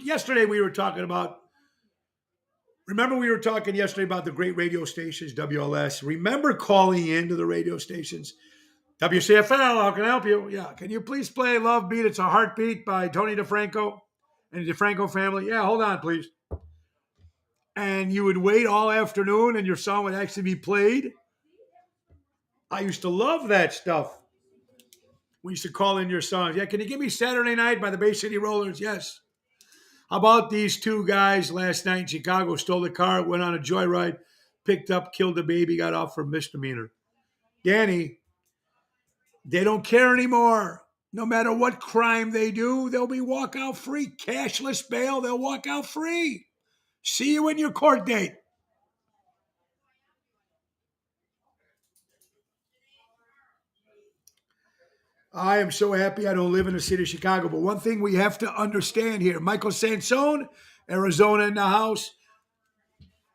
talking yesterday about the great radio stations, WLS. Remember calling into the radio stations? WCFL, how can I help you? Yeah, can you please play Love Beat? It's a Heartbeat by Tony DeFranco and the DeFranco family. Yeah, hold on, please. And you would wait all afternoon and your song would actually be played. I used to love that stuff. We used to call in your songs. Yeah, can you give me Saturday Night by the Bay City Rollers? Yes. How about these two guys last night in Chicago stole the car, went on a joyride, picked up, killed a baby, got off for misdemeanor. Danny, they don't care anymore. No matter what crime they do, they'll be walk out free. Cashless bail, they'll walk out free. See you in your court date. I am so happy I don't live in the city of Chicago. But one thing we have to understand here, Michael Sansone, Arizona in the house.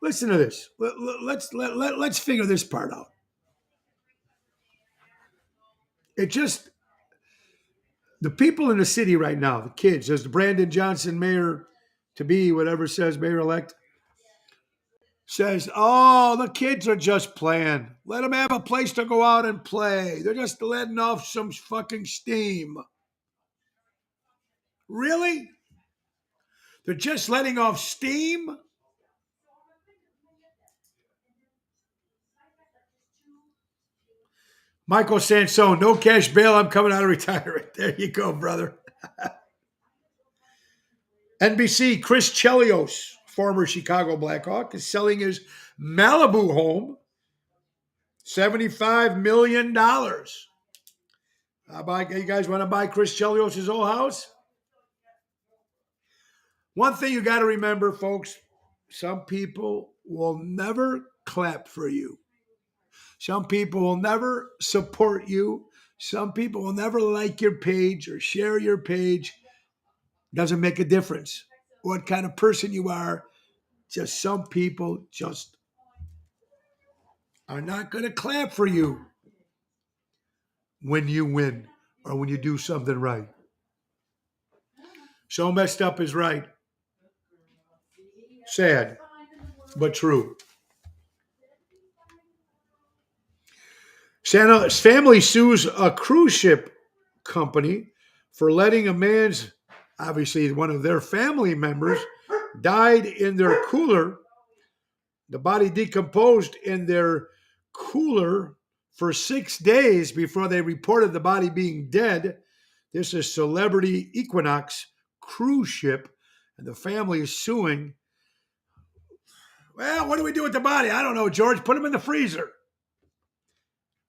Listen to this. Let's figure this part out. The people in the city right now, the kids, as the Brandon Johnson mayor to be, whatever says mayor-elect, says, oh, the kids are just playing. Let them have a place to go out and play. They're just letting off some fucking steam. Really? They're just letting off steam? Michael Sansone, no cash bail. I'm coming out of retirement. There you go, brother. NBC, Chris Chelios, former Chicago Blackhawk, is selling his Malibu home, $75 million. You guys want to buy Chris Chelios' old house? One thing you got to remember, folks, some people will never clap for you. Some people will never support you. Some people will never like your page or share your page. Doesn't make a difference what kind of person you are. Just some people just are not going to clap for you when you win or when you do something right. So messed up is right. Sad, but true. Santa's family sues a cruise ship company for letting a man's, obviously one of their family members, died in their cooler. The body decomposed in their cooler for 6 days before they reported the body being dead. This is Celebrity Equinox cruise ship, and the family is suing. Well, what do we do with the body? I don't know, George. Put him in the freezer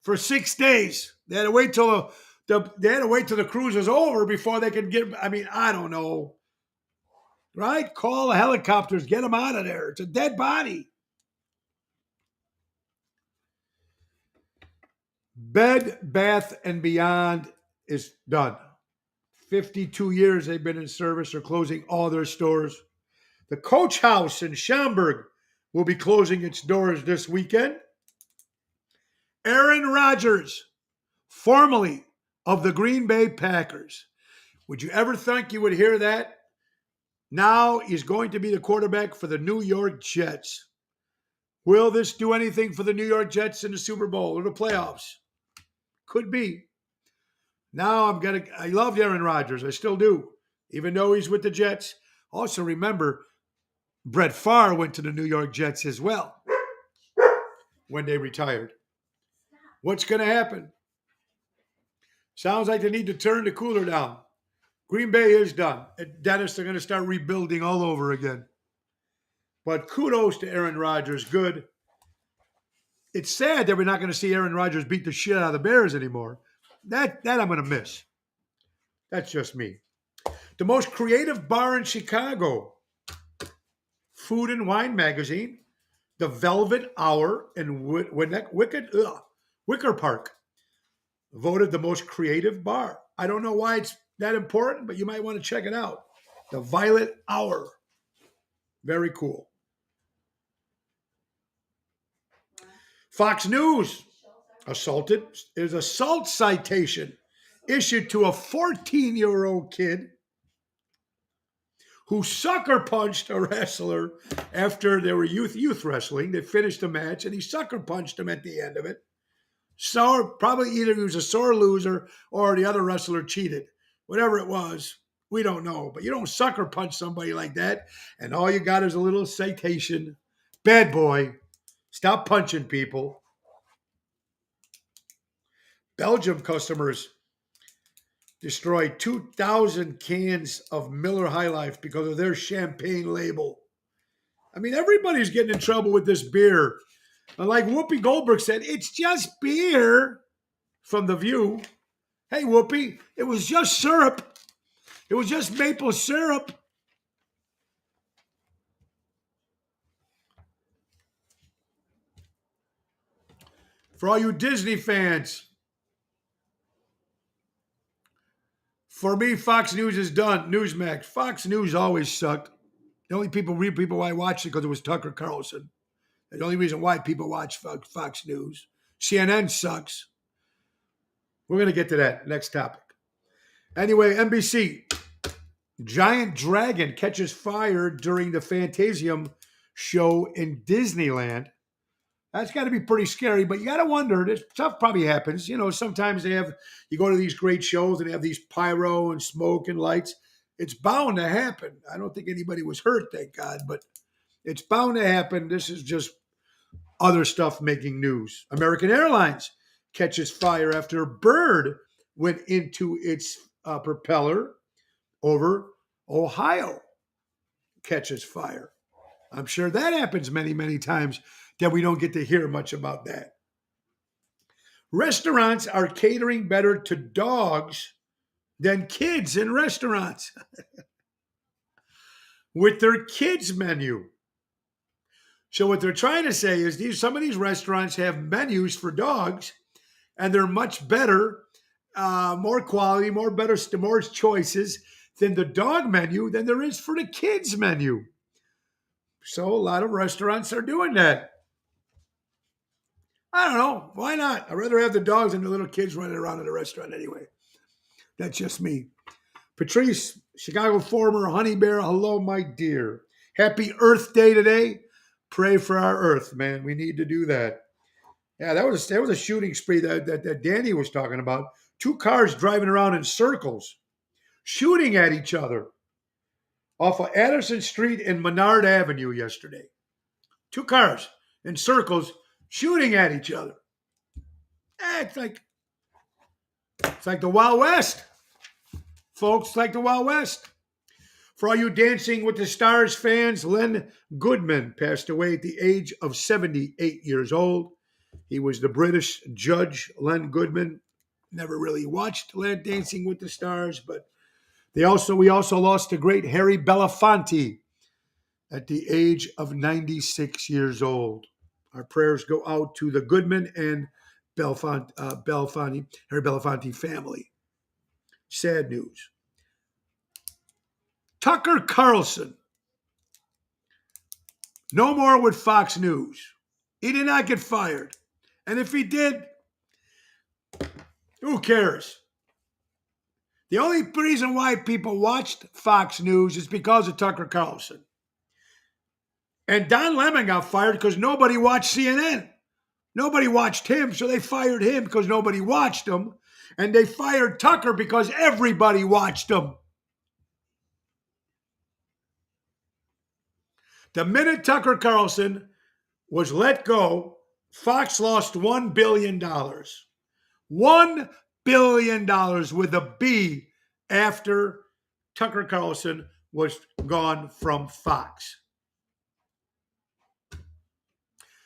for 6 days. They had to wait till the cruise was over before they could get. I mean, I don't know. right? Call the helicopters, get them out of there. It's a dead body. Bed Bath and Beyond is done. 52 years they've been in service. They're closing all their stores. The Coach House in Schaumburg will be closing its doors this weekend. Aaron Rodgers, formerly of the Green Bay Packers. Would you ever think you would hear that? Now he's going to be the quarterback for the New York Jets. Will this do anything for the New York Jets in the Super Bowl or the playoffs? Could be. Now I love Aaron Rodgers. I still do, even though he's with the Jets. Also remember, Brett Favre went to the New York Jets as well when they retired. What's going to happen? Sounds like they need to turn the cooler down. Green Bay is done. Dennis, they're going to start rebuilding all over again. But kudos to Aaron Rodgers. Good. It's sad that we're not going to see Aaron Rodgers beat the shit out of the Bears anymore. That I'm going to miss. That's just me. The most creative bar in Chicago. Food and Wine Magazine. The Velvet Hour in Wicker Park. Voted the most creative bar. I don't know why it's that important, but you might want to check it out. The Violet Hour. Very cool. Fox News. Assaulted. There's an assault citation issued to a 14-year-old kid who sucker punched a wrestler after they were youth wrestling. They finished the match, and he sucker punched him at the end of it. So probably either he was a sore loser or the other wrestler cheated. Whatever it was, we don't know. But you don't sucker punch somebody like that, and all you got is a little citation. Bad boy. Stop punching people. Belgium customers destroyed 2,000 cans of Miller High Life because of their champagne label. I mean, everybody's getting in trouble with this beer. And like Whoopi Goldberg said, it's just beer from The View. Hey, Whoopi, it was just syrup. It was just maple syrup. For all you Disney fans, for me, Fox News is done. Newsmax. Fox News always sucked. The only people why I watched it because it was Tucker Carlson. The only reason why people watch Fox News. CNN sucks. We're going to get to that next topic. Anyway, NBC. Giant dragon catches fire during the Fantasium show in Disneyland. That's got to be pretty scary, but you got to wonder, this stuff probably happens. You know, sometimes you go to these great shows and they have these pyro and smoke and lights. It's bound to happen. I don't think anybody was hurt, thank God, but it's bound to happen. This is just other stuff making news. American Airlines catches fire after a bird went into its propeller over Ohio. Catches fire. I'm sure that happens many, many times that we don't get to hear much about that. Restaurants are catering better to dogs than kids in restaurants with their kids menu. So what they're trying to say is some of these restaurants have menus for dogs, and they're much better, more quality, more choices than the dog menu than there is for the kids menu. So a lot of restaurants are doing that. I don't know. Why not? I'd rather have the dogs than the little kids running around in a restaurant anyway. That's just me. Patrice, Chicago former Honey Bear, hello, my dear. Happy Earth Day today. Pray for our Earth, man. We need to do that. Yeah, that was a shooting spree that Danny was talking about. 2 cars driving around in circles, shooting at each other off of Addison Street and Menard Avenue yesterday. 2 cars in circles shooting at each other. It's like the Wild West. Folks, like the Wild West. For all you Dancing with the Stars fans, Len Goodman passed away at the age of 78 years old. He was the British judge, Len Goodman. Never really watched Dancing with the Stars, but We also lost the great Harry Belafonte at the age of 96 years old. Our prayers go out to the Goodman and Harry Belafonte family. Sad news. Tucker Carlson, no more with Fox News. He did not get fired. And if he did, who cares? The only reason why people watched Fox News is because of Tucker Carlson. And Don Lemon got fired because nobody watched CNN. Nobody watched him, so they fired him because nobody watched him. And they fired Tucker because everybody watched him. The minute Tucker Carlson was let go, Fox lost $1 billion. $1 billion with a B after Tucker Carlson was gone from Fox.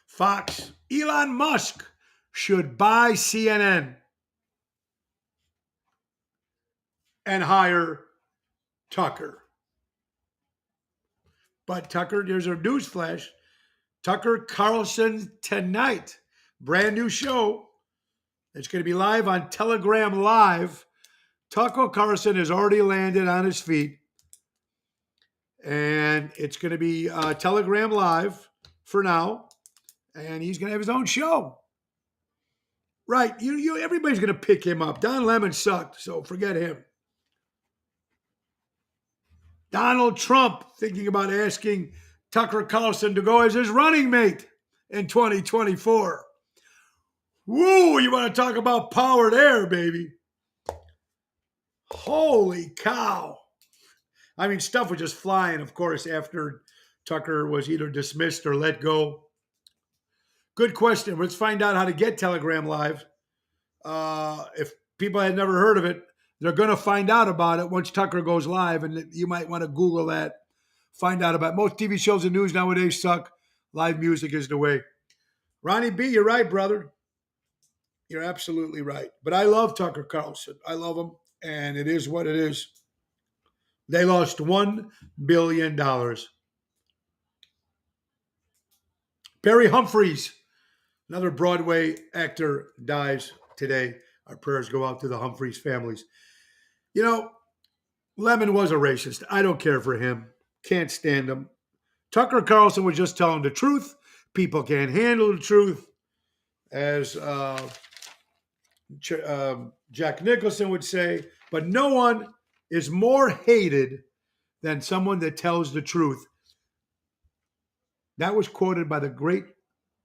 Fox, Elon Musk should buy CNN and hire Tucker. But Tucker, there's a news flash. Tucker Carlson tonight, brand new show. It's going to be live on Telegram Live. Tucker Carlson has already landed on his feet. And it's going to be Telegram Live for now. And he's going to have his own show. Right. Everybody's going to pick him up. Don Lemon sucked, so forget him. Donald Trump thinking about asking Tucker Carlson to go as his running mate in 2024. Woo, you want to talk about power there, baby. Holy cow. I mean, stuff was just flying, of course, after Tucker was either dismissed or let go. Good question. Let's find out how to get Telegram Live. If people had never heard of it, they're going to find out about it once Tucker goes live, and you might want to Google that, find out about it. Most TV shows and news nowadays suck. Live music is the way. Ronnie B., you're right, brother. You're absolutely right. But I love Tucker Carlson. I love him, and it is what it is. They lost $1 billion. Barry Humphries, another Broadway actor, dies today. Our prayers go out to the Humphries families. You know, Lemon was a racist. I don't care for him. Can't stand him. Tucker Carlson was just telling the truth. People can't handle the truth. As Jack Nicholson would say, but no one is more hated than someone that tells the truth. That was quoted by the great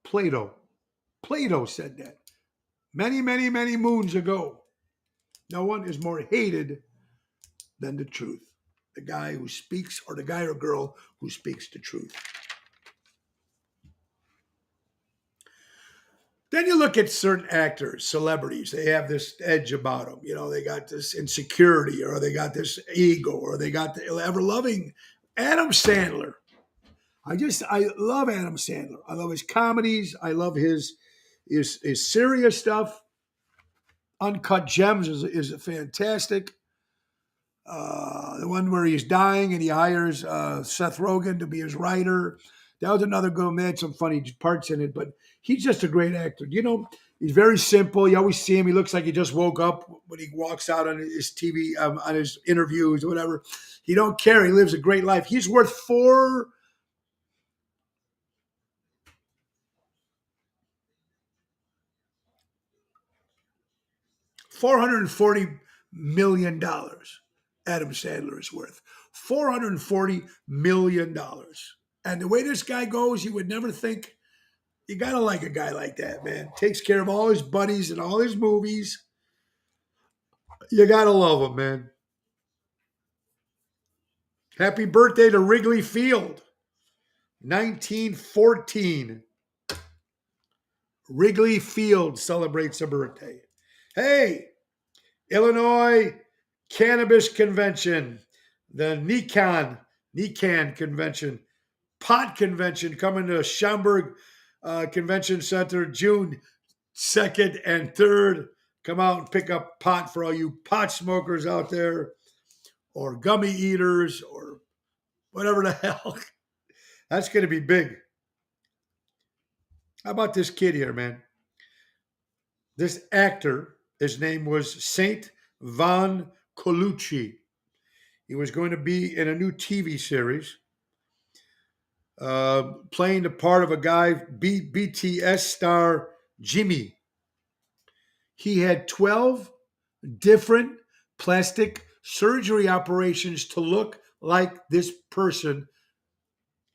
Plato. Plato said that many, many, many moons ago. No one is more hated than the truth. The guy who speaks, or the guy or girl who speaks the truth. Then you look at certain actors, celebrities. They have this edge about them. You know, they got this insecurity, or they got this ego, or they got the ever-loving Adam Sandler. I love Adam Sandler. I love his comedies. I love his serious stuff. Uncut Gems is fantastic. The one where he's dying and he hires Seth Rogen to be his writer. That was another good one. They had some funny parts in it, but he's just a great actor. You know, he's very simple. You always see him. He looks like he just woke up when he walks out on his TV, on his interviews or whatever. He don't care. He lives a great life. He's worth $440 million. Adam Sandler is worth $440 million. And the way this guy goes, you would never think. You got to like a guy like that, man. Takes care of all his buddies and all his movies. You got to love him, man. Happy birthday to Wrigley Field. 1914. Wrigley Field celebrates a birthday. Hey, Illinois Cannabis Convention, the NECAN Convention, pot convention coming to Schaumburg Convention Center June 2nd and 3rd. Come out and pick up pot for all you pot smokers out there. or gummy eaters or whatever the hell. That's going to be big. How about this kid here, man? This actor, his name was Saint Von Colucci. He was going to be in a new TV series, playing the part of a guy, BTS star Jimmy. He had 12 different plastic surgery operations to look like this person.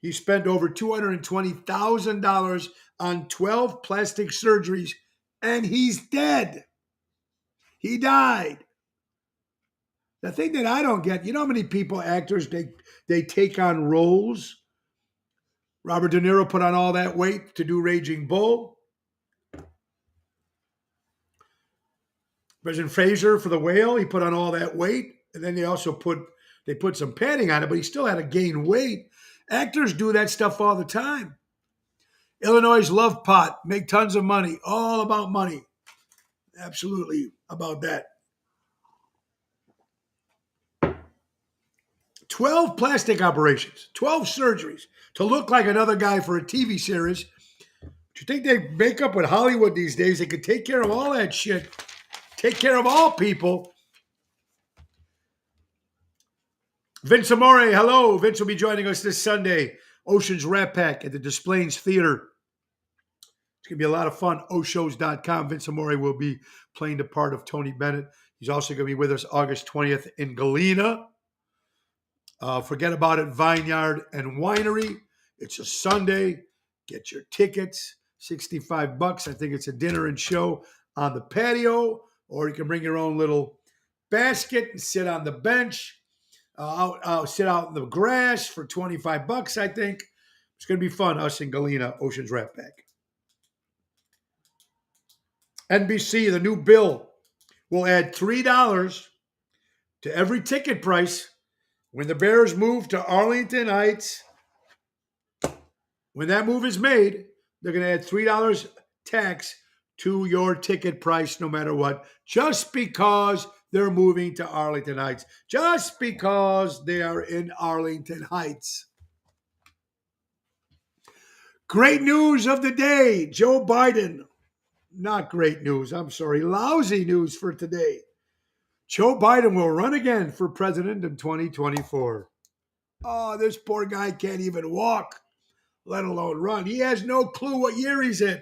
He spent over $220,000 on 12 plastic surgeries, and he's dead. He died. The thing that I don't get, you know how many people, actors, they take on roles? Robert De Niro put on all that weight to do Raging Bull. President Fraser for The Whale, he put on all that weight. And then they put some padding on it, but he still had to gain weight. Actors do that stuff all the time. Illinois' Love Pot, make tons of money, all about money. Absolutely about that. 12 plastic operations, 12 surgeries to look like another guy for a TV series. Do you think they make up with Hollywood these days? They could take care of all that shit, take care of all people. Vince Amore, hello. Vince will be joining us this Sunday. Ocean's Rat Pack at the Des Plaines Theater. It's going to be a lot of fun. Oshows.com. Vince Amore will be playing the part of Tony Bennett. He's also going to be with us August 20th in Galena. Forget about it, Vineyard and Winery. It's a Sunday. Get your tickets. $65. I think it's a dinner and show on the patio, or you can bring your own little basket and sit on the bench. Sit out in the grass for $25, I think. It's going to be fun, us in Galena, Ocean's Rat Pack. NBC, the new bill will add $3 to every ticket price when the Bears move to Arlington Heights. When that move is made, they're going to add $3 tax to your ticket price no matter what, just because they're moving to Arlington Heights, just because they are in Arlington Heights. Great news of the day, Joe Biden. Not great news, I'm sorry, lousy news for today. Joe Biden will run again for president in 2024. Oh, this poor guy can't even walk, let alone run. He has no clue what year he's in.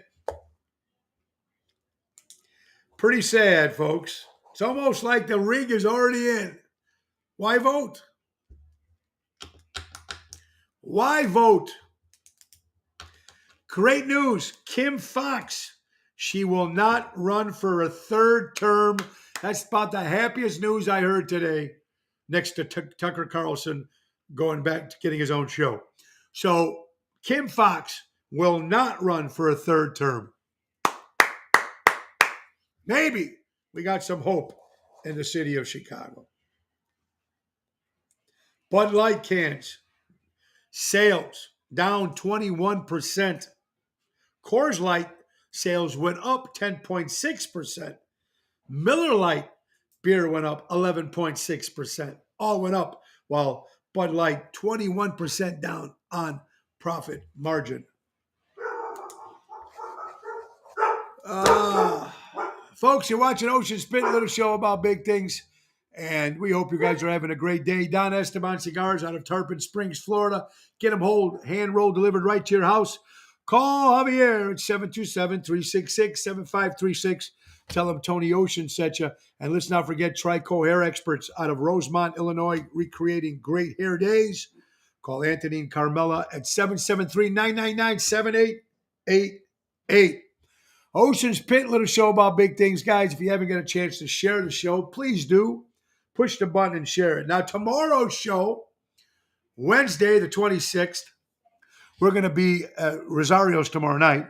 Pretty sad, folks. It's almost like the rig is already in. Why vote? Why vote? Great news. Kim Foxx. She will not run for a third term. That's about the happiest news I heard today, next to Tucker Carlson going back to getting his own show. So Kim Foxx will not run for a third term. Maybe we got some hope in the city of Chicago. Bud Light cans, sales down 21%. Coors Light sales went up 10.6%. Miller Lite beer went up 11.6%. All went up, while Bud Light 21% down on profit margin. Folks, you're watching Ocean Spit, a little show about big things, and we hope you guys are having a great day. Don Esteban Cigars out of Tarpon Springs, Florida. Get them hand-rolled, delivered right to your house. Call Javier at 727-366-7536. Tell him Tony Ocean sent you. And let's not forget Trico Hair Experts out of Rosemont, Illinois, recreating great hair days. Call Anthony and Carmela at 773-999-7888. Ocean's Pit, little show about big things. Guys, if you haven't got a chance to share the show, please do. Push the button and share it. Now, tomorrow's show, Wednesday the 26th, we're going to be at Rosario's tomorrow night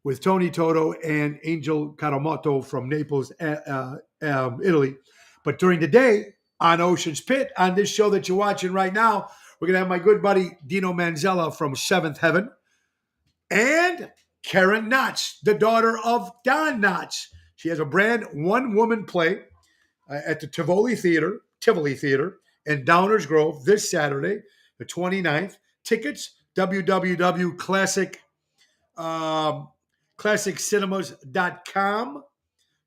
with Tony Toto and Angel Caramoto from Naples, Italy. But during the day on Ocean's Pit, on this show that you're watching right now, we're going to have my good buddy Dino Manzella from Seventh Heaven and Karen Knotts, the daughter of Don Knotts. She has a brand one-woman play at the Tivoli Theater in Downers Grove this Saturday, the 29th. Tickets, www.classiccinemas.com,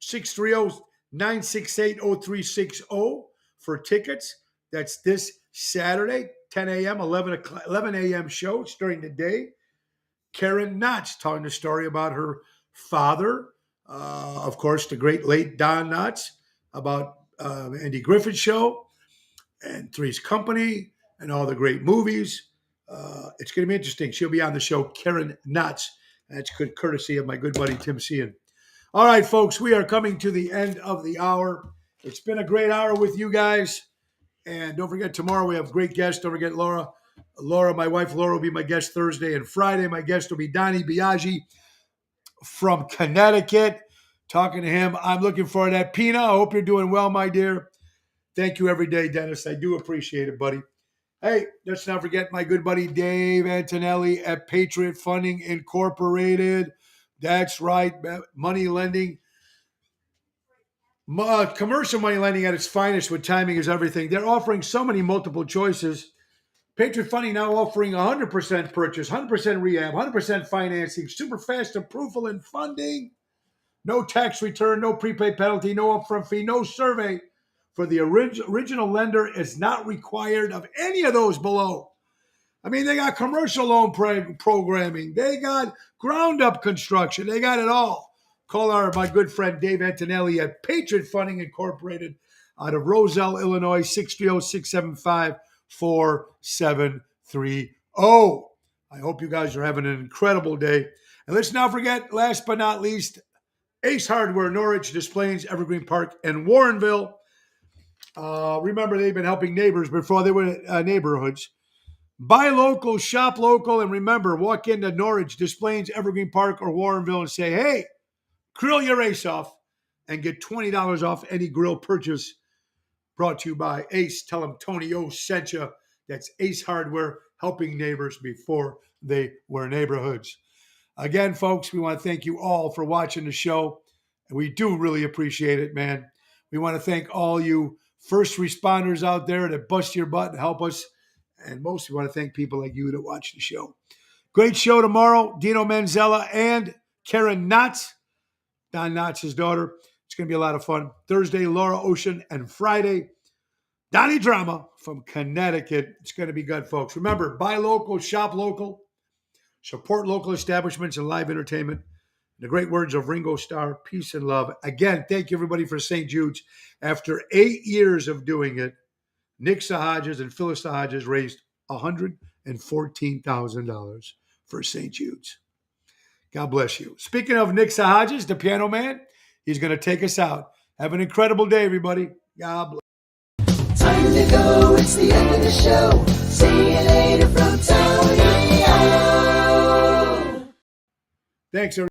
630-968-0360 for tickets. That's this Saturday, 10 a.m., 11 a.m. show. It's during the day. Karen Knotts telling the story about her father, of course, the great late Don Knotts, about Andy Griffith Show and Three's Company and all the great movies. It's going to be interesting. She'll be on the show, Karen Knotts. That's good courtesy of my good buddy, Tim Sheehan. All right, folks, we are coming to the end of the hour. It's been a great hour with you guys. And don't forget, tomorrow we have great guests. Don't forget Laura. My wife Laura, will be my guest Thursday. And Friday, my guest will be Donnie Biaggi from Connecticut. Talking to him. I'm looking forward to that. Pina, I hope you're doing well, my dear. Thank you every day, Dennis. I do appreciate it, buddy. Hey, let's not forget my good buddy Dave Antonelli at Patriot Funding Incorporated. That's right. Money lending. Commercial money lending at its finest with timing is everything. They're offering so many multiple choices. Patriot Funding now offering 100% purchase, 100% rehab, 100% financing, super fast approval and funding. No tax return, no prepaid penalty, no upfront fee, no survey. For the original lender is not required of any of those below. I mean, they got commercial loan programming. They got ground-up construction. They got it all. Call my good friend Dave Antonelli at Patriot Funding Incorporated out of Roselle, Illinois, 630-675-4730. I hope you guys are having an incredible day. And let's not forget, last but not least, Ace Hardware, Norwich, Des Plaines, Evergreen Park, and Warrenville. Remember, they've been helping neighbors before they were neighborhoods. Buy local, shop local, and remember, walk into Norwich, Des Plaines, Evergreen Park, or Warrenville and say, hey, grill your Ace off and get $20 off any grill purchase. Brought to you by Ace. Tell them Tony O sent you. That's Ace Hardware, helping neighbors before they were neighborhoods. Again, folks, we want to thank you all for watching the show. And we do really appreciate it, man. We want to thank all you first responders out there that bust your butt and help us. And most, we want to thank people like you that watch the show. Great show tomorrow. Dino Manzella and Karen Knotts, Don Knotts' daughter. It's going to be a lot of fun. Thursday, Laura Ocean. And Friday, Donnie Drama from Connecticut. It's going to be good, folks. Remember, buy local, shop local, support local establishments and live entertainment. The great words of Ringo Starr, peace and love. Again, thank you, everybody, for St. Jude's. After 8 years of doing it, Nick Sahajas and Phyllis Sahajas raised $114,000 for St. Jude's. God bless you. Speaking of Nick Sahajas, the piano man, he's going to take us out. Have an incredible day, everybody. God bless. Time to go, it's the end of the show. See you later from Tony O. Thanks, everybody.